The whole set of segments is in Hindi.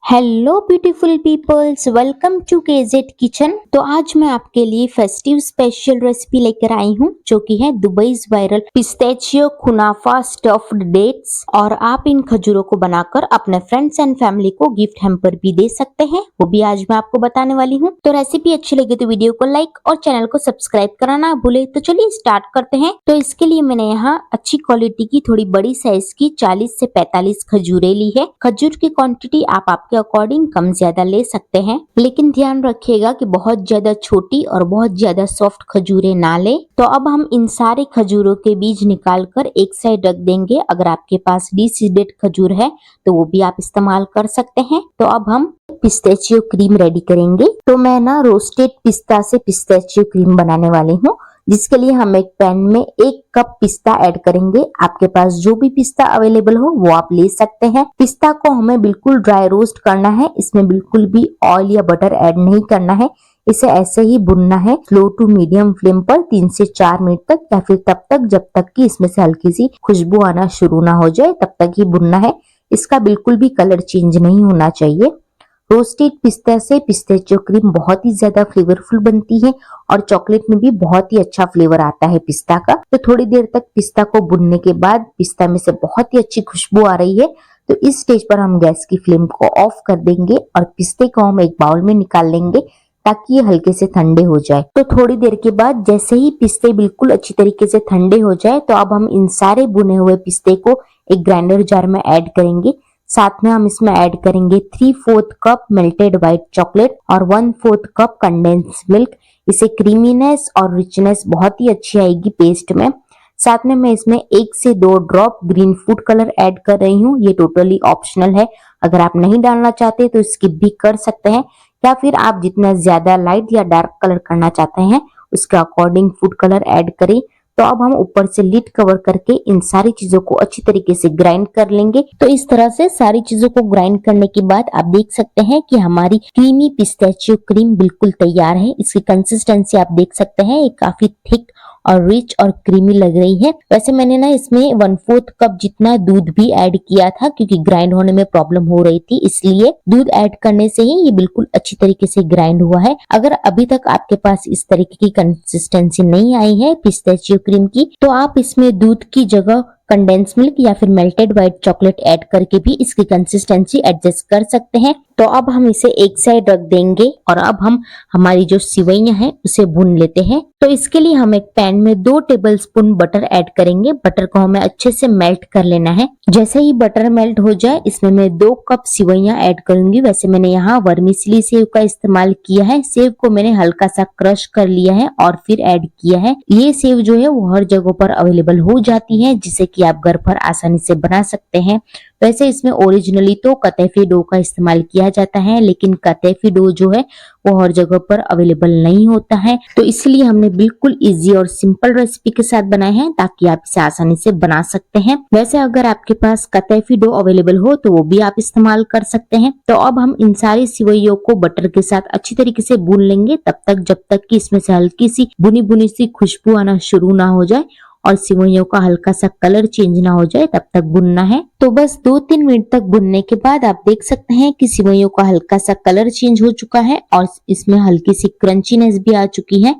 Hello beautiful peoples, welcome to KZ kitchen. तो आज मैं आपके लिए फेस्टिव स्पेशल रेसिपी लेकर आई हूँ जो कि है दुबई's वायरल पिस्ताचियो कुनाफा स्टफ्ड डेट्स। और आप इन खजूरों को बनाकर अपने फ्रेंड्स एंड फैमिली को गिफ्ट हैम्पर भी दे सकते हैं, वो भी आज मैं आपको बताने वाली हूँ। तो रेसिपी अच्छी लगी तो वीडियो को लाइक और चैनल को सब्सक्राइब करना ना भूले। तो चलिए स्टार्ट करते हैं। तो इसके लिए मैंने यहाँ अच्छी क्वालिटी की थोड़ी बड़ी साइज की 40 से 45 खजूरें ली है। खजूर की क्वांटिटी आप आपके अकॉर्डिंग कम ज्यादा ले सकते हैं, लेकिन ध्यान रखिएगा कि बहुत ज्यादा छोटी और बहुत ज्यादा सॉफ्ट खजूरें ना ले। तो अब हम इन सारे खजूरों के बीज निकालकर एक साइड रख देंगे। अगर आपके पास डीसीडेड खजूर है तो वो भी आप इस्तेमाल कर सकते हैं। तो अब हम पिस्ताचियो क्रीम रेडी करेंगे। तो मैं ना रोस्टेड पिस्ता से पिस्ताचियो क्रीम बनाने वाली हूँ, जिसके लिए हम एक पैन में 1 कप पिस्ता ऐड करेंगे। आपके पास जो भी पिस्ता अवेलेबल हो वो आप ले सकते हैं। पिस्ता को हमें बिल्कुल ड्राई रोस्ट करना है, इसमें बिल्कुल भी ऑयल या बटर ऐड नहीं करना है। इसे ऐसे ही भुनना है स्लो टू मीडियम फ्लेम पर 3 से 4 मिनट तक, या फिर तब तक जब तक कि इसमें से हल्की सी खुशबू आना शुरू ना हो जाए, तब तक ही भुनना है। इसका बिल्कुल भी कलर चेंज नहीं होना चाहिए। रोस्टेड पिस्ता से पिस्ताचियो क्रीम बहुत ही ज्यादा फ्लेवरफुल बनती है और चॉकलेट में भी बहुत ही अच्छा फ्लेवर आता है पिस्ता का। तो थोड़ी देर तक पिस्ता को भुनने के बाद पिस्ता में से बहुत ही अच्छी खुशबू आ रही है। तो इस स्टेज पर हम गैस की फ्लेम को ऑफ कर देंगे और पिस्ते को हम एक बाउल में निकाल लेंगे ताकि ये हल्के से ठंडे हो जाए। तो थोड़ी देर के बाद जैसे ही पिस्ते बिल्कुल अच्छी तरीके से ठंडे हो जाए, तो अब हम इन सारे भुने हुए पिस्ते को एक ग्राइंडर जार में ऐड करेंगे। साथ में हम इसमें ऐड करेंगे 3/4 कप मेल्टेड व्हाइट चॉकलेट और 1/4 कप कंडेंस मिल्क। इसे क्रीमीनेस और रिचनेस बहुत ही अच्छी आएगी पेस्ट में। साथ में मैं इसमें 1 से 2 drop green food colour add कर रही हूँ। ये टोटली ऑप्शनल है, अगर आप नहीं डालना चाहते तो स्किप भी कर सकते हैं, या फिर आप जितना ज्यादा लाइट या डार्क कलर करना चाहते हैं उसके अकॉर्डिंग फूड कलर ऐड करें। तो अब हम ऊपर से लिड कवर करके इन सारी चीजों को अच्छी तरीके से ग्राइंड कर लेंगे। तो इस तरह से सारी चीजों को ग्राइंड करने के बाद आप देख सकते हैं कि हमारी क्रीमी पिस्ताचियो क्रीम बिल्कुल तैयार है। इसकी कंसिस्टेंसी आप देख सकते हैं, ये काफी थिक और रिच और क्रीमी लग रही है। वैसे मैंने ना इसमें 1/4 कप जितना दूध भी ऐड किया था, क्योंकि ग्राइंड होने में प्रॉब्लम हो रही थी, इसलिए दूध ऐड करने से ही ये बिल्कुल अच्छी तरीके से ग्राइंड हुआ है। अगर अभी तक आपके पास इस तरीके की कंसिस्टेंसी नहीं आई है पिस्ताचियो क्रीम की, तो आप इसमें दूध की जगह कंडेंस मिल्क या फिर मेल्टेड व्हाइट चॉकलेट ऐड करके भी इसकी कंसिस्टेंसी एडजस्ट कर सकते हैं। तो अब हम इसे एक साइड रख देंगे और अब हम हमारी जो सिवैयां हैं उसे भून लेते हैं। तो इसके लिए हम एक पैन में 2 टेबलस्पून बटर ऐड करेंगे। बटर को हमें अच्छे से मेल्ट कर लेना है। जैसे ही बटर मेल्ट हो जाए, इसमें मैं 2 कप सिवैयां ऐड करूंगी। वैसे मैंने यहाँ वर्मिसली सेव का इस्तेमाल किया है। सेव को मैंने हल्का सा क्रश कर लिया है और फिर ऐड किया है। ये सेव जो है वो हर जगह पर अवेलेबल हो जाती है, जिसे कि आप घर पर आसानी से बना सकते हैं। वैसे इसमें ओरिजिनली तो कतैफी डो का इस्तेमाल किया जाता है, लेकिन कतैफी डो जो है वो हर जगह पर अवेलेबल नहीं होता है। तो इसलिए हमने बिल्कुल इजी और सिंपल रेसिपी के साथ बनाए हैं, ताकि आप इसे आसानी से बना सकते हैं। वैसे अगर आपके पास कतैफी डो अवेलेबल हो तो वो भी आप इस्तेमाल कर सकते हैं। तो अब हम इन सारी सिवैयों को बटर के साथ अच्छी तरीके से भून लेंगे, तब तक जब तक कि इसमें से हल्की सी बुनी बुनी सी खुशबू आना शुरू ना हो जाए और सिवैयों का हल्का सा कलर चेंज ना हो जाए, तब तक भुनना है। तो बस 2-3 मिनट तक भुनने के बाद आप देख सकते हैं कि सिवैयों का हल्का सा कलर चेंज हो चुका है और इसमें हल्की सी क्रंचीनेस भी आ चुकी है।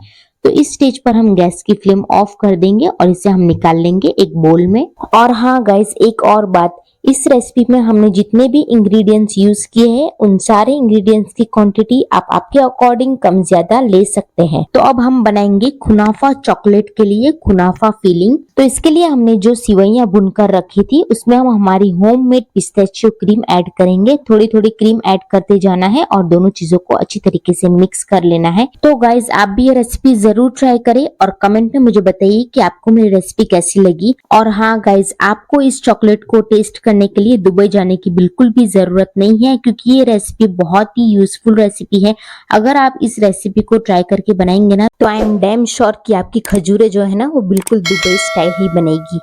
तो इस स्टेज पर हम गैस की फ्लेम ऑफ कर देंगे और इसे हम निकाल लेंगे एक बोल में। और हाँ गाइस, एक और बात, इस रेसिपी में हमने जितने भी इंग्रेडिएंट्स यूज किए हैं उन सारे इंग्रेडिएंट्स की क्वांटिटी आप आपके अकॉर्डिंग कम ज्यादा ले सकते हैं। तो अब हम बनाएंगे कुनाफा चॉकलेट के लिए कुनाफा फिलिंग। तो इसके लिए हमने जो सिवैयां बुनकर रखी थी उसमें हम हमारी होममेड पिस्ताचियो क्रीम ऐड करेंगे। थोड़ी थोड़ी क्रीम ऐड करते जाना है और दोनों चीजों को अच्छी तरीके से मिक्स कर लेना है। तो गाइज, आप भी ये रेसिपी जरूर ट्राई करें और कमेंट में मुझे बताइए कि आपको मेरी रेसिपी कैसी लगी। और हाँ गाइज, आपको इस चॉकलेट को टेस्ट करने के लिए दुबई जाने की बिल्कुल भी जरूरत नहीं है, क्योंकि ये रेसिपी बहुत ही यूजफुल रेसिपी है। अगर आप इस रेसिपी को ट्राई करके बनाएंगे ना, तो आई एम डैम श्योर कि आपकी खजूरें जो है ना वो बिल्कुल दुबई स्टाइल ही बनेगी।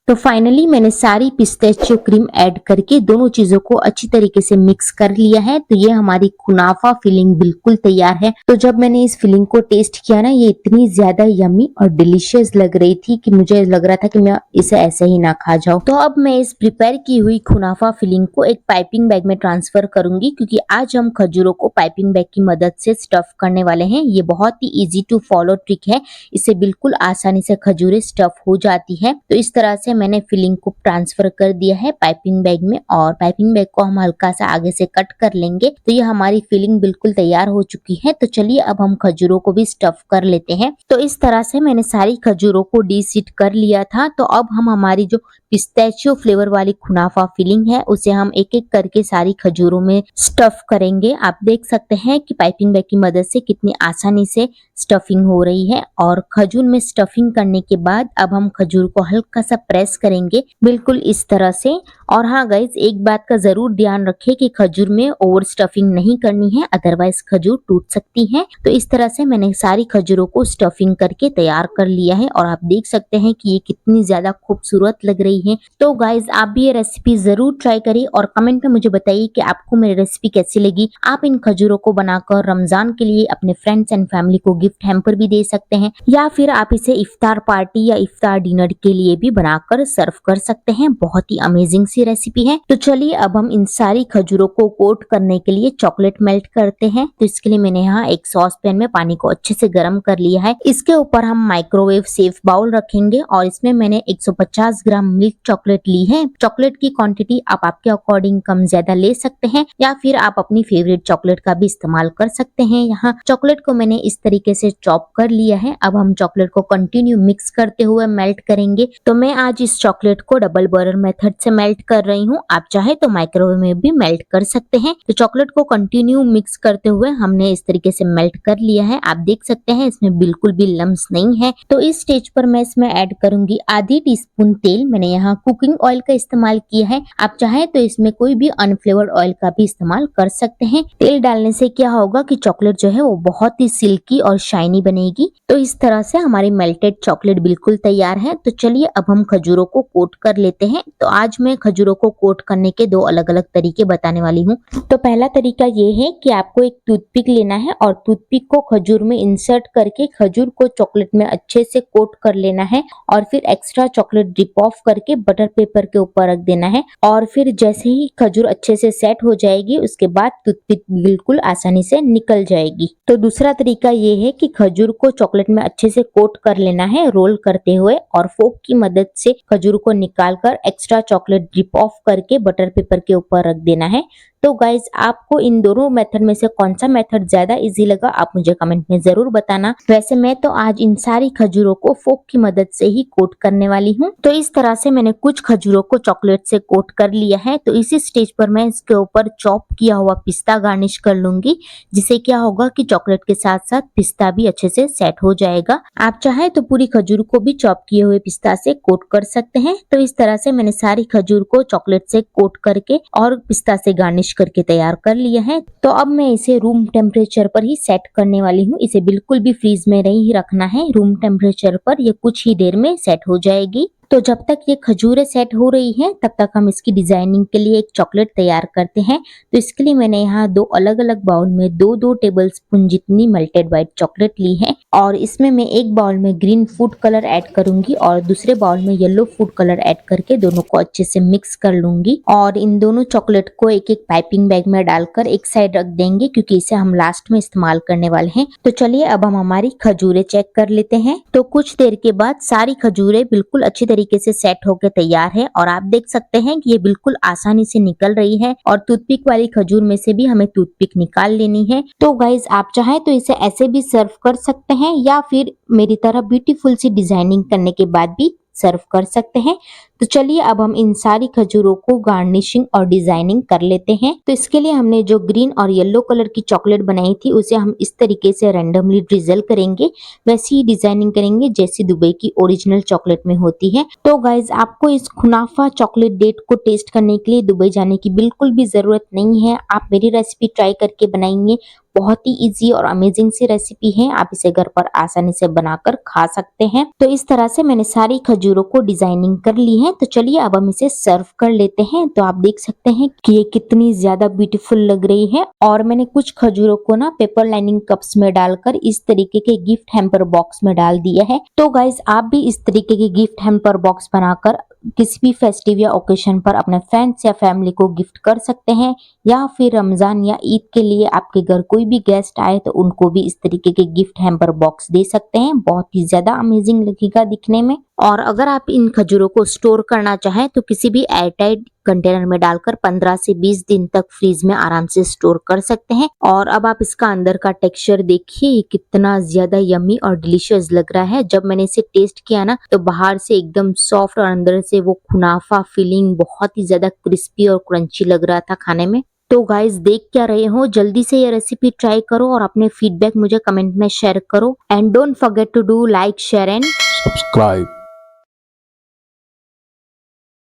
तो फाइनली मैंने सारी पिस्ताचियो क्रीम ऐड करके दोनों चीजों को अच्छी तरीके से मिक्स कर लिया है। तो ये हमारी कुनाफा फिलिंग बिल्कुल तैयार है। तो जब मैंने इस फिलिंग को टेस्ट किया ना, ये इतनी ज्यादा यम्मी और डिलीशियस लग रही थी कि मुझे लग रहा था कि मैं इसे ऐसे ही ना खा जाऊं। तो अब मैं इस प्रिपेयर की हुई कुनाफा फिलिंग को एक पाइपिंग बैग में ट्रांसफर करूंगी, क्योंकि आज हम खजूरों को पाइपिंग बैग की मदद से स्टफ करने वाले हैं। ये बहुत ही इजी टू फॉलो ट्रिक है, इससे बिल्कुल आसानी से खजूरें स्टफ हो जाती है। तो इस तरह से मैंने फिलिंग को ट्रांसफर कर दिया है पाइपिंग बैग में, और पाइपिंग बैग को हम हल्का सा आगे से कट कर लेंगे। तो ये हमारी फिलिंग बिल्कुल तैयार हो चुकी है। तो चलिए अब हम खजूरों को भी स्टफ कर लेते हैं। तो इस तरह से मैंने सारी खजूरों को डीसीट कर लिया था। तो अब हम हमारी जो पिस्ताचियो फ्लेवर वाली कुनाफा फिलिंग है उसे हम एक एक करके सारी खजूरों में स्टफ करेंगे। आप देख सकते हैं कि पाइपिंग बैग की मदद से कितनी आसानी से स्टफिंग हो रही है। और खजूर में स्टफिंग करने के बाद अब हम खजूर को हल्का सा प्रेस करेंगे, बिल्कुल इस तरह से। और हाँ गाइज, एक बात का जरूर ध्यान रखें कि खजूर में ओवर स्टफिंग नहीं करनी है, अदरवाइज खजूर टूट सकती है। तो इस तरह से मैंने सारी खजूरों को स्टफिंग करके तैयार कर लिया है, और आप देख सकते हैं कि ये कितनी ज्यादा खूबसूरत लग रही है। तो गाइज, आप भी ये रेसिपी जरूर ट्राई करिए और कमेंट में मुझे बताइए कि आपको मेरी रेसिपी कैसी लगी। आप इन खजूरों को बनाकर रमजान के लिए अपने फ्रेंड्स एंड फैमिली को गिफ्ट हैम्पर भी दे सकते हैं, या फिर आप इसे इफ्तार पार्टी या इफ्तार डिनर के लिए भी बनाकर सर्व कर सकते हैं। बहुत ही अमेजिंग सी रेसिपी है। तो चलिए अब हम इन सारी खजूरों को कोट करने के लिए चॉकलेट मेल्ट करते हैं। तो इसके लिए मैंने यहाँ एक सॉस पैन में पानी को अच्छे से गर्म कर लिया है। इसके ऊपर हम माइक्रोवेव सेफ बाउल रखेंगे, और इसमें मैंने 150 ग्राम मिल्क चॉकलेट ली है। चॉकलेट की क्वांटिटी आप आपके अकॉर्डिंग कम ज्यादा ले सकते हैं, या फिर आप अपनी फेवरेट चॉकलेट का भी इस्तेमाल कर सकते हैं। यहाँ चॉकलेट को मैंने इस तरीके से चॉप कर लिया है। अब हम चॉकलेट को कंटिन्यू मिक्स करते हुए मेल्ट करेंगे। तो मैं आज इस चॉकलेट को डबल बॉयलर मेथड से मेल्ट कर रही हूँ। आप चाहे तो माइक्रोवेव में भी मेल्ट कर सकते हैं। तो चॉकलेट को कंटिन्यू मिक्स करते हुए हमने इस तरीके से मेल्ट कर लिया है। आप देख सकते हैं इसमें बिल्कुल भी लम्स नहीं है। तो इस स्टेज पर मैं इसमें ऐड करूंगी आधी टीस्पून तेल। मैंने यहाँ कुकिंग ऑयल का इस्तेमाल किया है। आप चाहे तो इसमें कोई भी अनफ्लेवर्ड ऑयल का भी इस्तेमाल कर सकते हैं। तेल डालने से क्या होगा कि चॉकलेट जो है वो बहुत ही सिल्की और शाइनी बनेगी। तो इस तरह से हमारी मेल्टेड चॉकलेट बिल्कुल तैयार है। तो चलिए अब हम खजूरों को कोट कर लेते हैं। तो आज मैं खजूरों को कोट करने के दो अलग अलग तरीके बताने वाली हूँ। तो पहला तरीका ये है कि आपको एक टूथपिक लेना है, और टूथपिक को खजूर में इंसर्ट करके खजूर को चॉकलेट में अच्छे से कोट कर लेना है, और फिर एक्स्ट्रा चॉकलेट ड्रिप ऑफ करके बटर पेपर के ऊपर रख देना है। और फिर जैसे ही खजूर अच्छे से सेट हो जाएगी उसके बाद टूथपिक बिल्कुल आसानी से निकल जाएगी। तो दूसरा तरीका ये है कि खजूर को चॉकलेट में अच्छे से कोट कर लेना है रोल करते हुए, और फोक की मदद से खजूर को निकालकर एक्स्ट्रा चॉकलेट ड्रिप ऑफ करके बटर पेपर के ऊपर रख देना है। तो गाइज, आपको इन दोनों मेथड में से कौन सा मेथड ज्यादा इजी लगा आप मुझे कमेंट में जरूर बताना। वैसे मैं तो आज इन सारी खजूरों को फोक की मदद से ही कोट करने वाली हूँ। तो इस तरह से मैंने कुछ खजूरों को चॉकलेट से कोट कर लिया है। तो इसी स्टेज पर मैं इसके ऊपर चॉप किया हुआ पिस्ता गार्निश कर लूंगी, जिससे क्या होगा कि चॉकलेट के साथ साथ पिस्ता भी अच्छे से सेट हो जाएगा। आप चाहे तो पूरी खजूर को भी चॉप किए हुए पिस्ता से कोट कर सकते हैं। तो इस तरह से मैंने सारी खजूर को चॉकलेट से कोट करके और पिस्ता से गार्निश करके तैयार कर लिया है। तो अब मैं इसे रूम टेम्परेचर पर ही सेट करने वाली हूँ। इसे बिल्कुल भी फ्रीज में नहीं रखना है, रूम टेम्परेचर पर ये कुछ ही देर में सेट हो जाएगी। तो जब तक ये खजूरें सेट हो रही हैं तब तक हम इसकी डिजाइनिंग के लिए एक चॉकलेट तैयार करते हैं। तो इसके लिए मैंने यहाँ दो अलग अलग बाउल में दो टेबल स्पून जितनी मेल्टेड व्हाइट चॉकलेट ली है, और इसमें मैं एक बाउल में ग्रीन फूड कलर ऐड करूंगी और दूसरे बाउल में येलो फूड कलर ऐड करके दोनों को अच्छे से मिक्स कर लूंगी। और इन दोनों चॉकलेट को एक एक पाइपिंग बैग में डालकर एक साइड रख देंगे, क्योंकि इसे हम लास्ट में इस्तेमाल करने वाले हैं। तो चलिए अब हम हमारी खजूरें चेक कर लेते हैं। तो कुछ देर के बाद सारी खजूरें बिल्कुल अच्छी तरीके से सेट होकर तैयार है, और आप देख सकते हैं कि ये बिल्कुल आसानी से निकल रही है। और टूथपिक वाली खजूर में से भी हमें टूथपिक निकाल लेनी है। तो गाइज, आप चाहे तो इसे ऐसे भी सर्व कर सकते हैं, या फिर मेरी तरह ब्यूटीफुल सी डिजाइनिंग करने के बाद भी सर्व कर सकते हैं। तो चलिए अब हम इन सारी खजूरों को गार्निशिंग और डिजाइनिंग कर लेते हैं। तो इसके लिए हमने जो ग्रीन और येलो कलर की चॉकलेट बनाई थी उसे हम इस तरीके से रैंडमली ड्रिजल करेंगे, वैसी ही डिजाइनिंग करेंगे जैसी दुबई की ओरिजिनल चॉकलेट में होती है। तो गाइज, आपको इस खुनाफा चॉकलेट डेट को टेस्ट करने के लिए दुबई जाने की बिल्कुल भी जरूरत नहीं है। आप मेरी रेसिपी ट्राई करके बनाएंगे, बहुत ही इजी और अमेजिंग सी रेसिपी है। आप इसे घर पर आसानी से बनाकर खा सकते हैं। तो इस तरह से मैंने सारी खजूरों को डिजाइनिंग कर ली है। हैं। तो चलिए अब हम इसे सर्व कर लेते हैं। तो आप देख सकते हैं कि ये कितनी ज्यादा ब्यूटीफुल लग रही है। और मैंने कुछ खजूरों को ना पेपर लाइनिंग कप्स में डालकर इस तरीके के गिफ्ट हैम्पर बॉक्स में डाल दिया है। तो गाइज आप भी इस तरीके के गिफ्ट हैम्पर बॉक्स बनाकर किसी भी फेस्टिव या ओकेशन पर अपने फ्रेंड्स या फैमिली को गिफ्ट कर सकते हैं, या फिर रमजान या ईद के लिए आपके घर कोई भी गेस्ट आए तो उनको भी इस तरीके के गिफ्ट हैम्पर बॉक्स दे सकते हैं। बहुत ही ज्यादा अमेजिंग लगेगा दिखने में। और अगर आप इन खजूरों को स्टोर करना चाहें तो किसी भी एयरटाइट कंटेनर में डालकर 15 से 20 दिन तक फ्रीज में आराम से स्टोर कर सकते हैं। और अब आप इसका अंदर का टेक्सचर देखिए, कितना ज्यादा यम्मी और डिलीशियस लग रहा है। जब मैंने इसे टेस्ट किया ना तो बाहर से एकदम सॉफ्ट और अंदर से वो खुनाफा फीलिंग बहुत ही ज्यादा क्रिस्पी और क्रंची लग रहा था खाने में। तो गाइस देख क्या रहे हो, जल्दी से ये रेसिपी ट्राई करो और अपने फीडबैक मुझे कमेंट में शेयर करो। And don't forget to do like, share and subscribe.